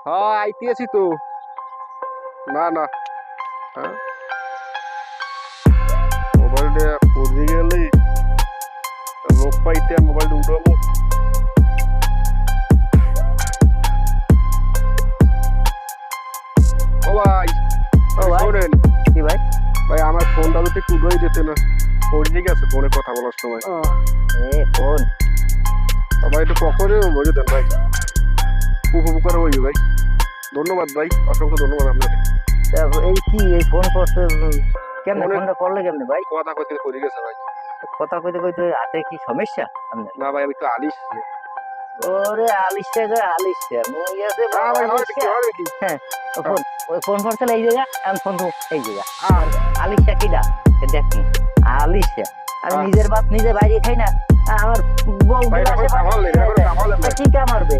হ্যাঁ আইতেছি তো। না না, হ্যাঁ মোবাইলটা পড়ে গেলে লোক পাইতে মোবাইলটা উঠাবো। ও ভাই, ও ভাই। শোনেন কি ভাই? ভাই, আমার ফোনটা তো একটু উঠোই যেতে না, পড়ে গেছে ফোনে কথা বলার সময়। ফোন ভাই একটু পকেটে বলে দেন ভাই, উপকার হইবে ভাই। ধন্যবাদ ভাই, অসংখ্য ধন্যবাদ আপনাকে। এই কি এই ফোন করতে কেমনে? ফোনে- ফোনটা করলে কেমনে ভাই? কথা কইতে পড়ে গেছে ভাই। কথা কইতে কইতে হাতে কি সমস্যা আপনার? না ভাই, আমি একটু আলিশ। ওরে আলিশা গো আলিশা মই আছে না ভাই, হয় আলিশা। কি হয় কি? হ্যাঁ, ফোন ওই ফোন করছিল এই জায়গা, আমি ফোন এই জায়গা। আর আলিশা কিডা দেখুন, আলিশা আমি হ্যাঁ। নিজের ভাত নিজে বাইরে খাই না, আমার বউ ভাই, এখন কামালেন, এখন কামালেন ভাই। কি কামারবে?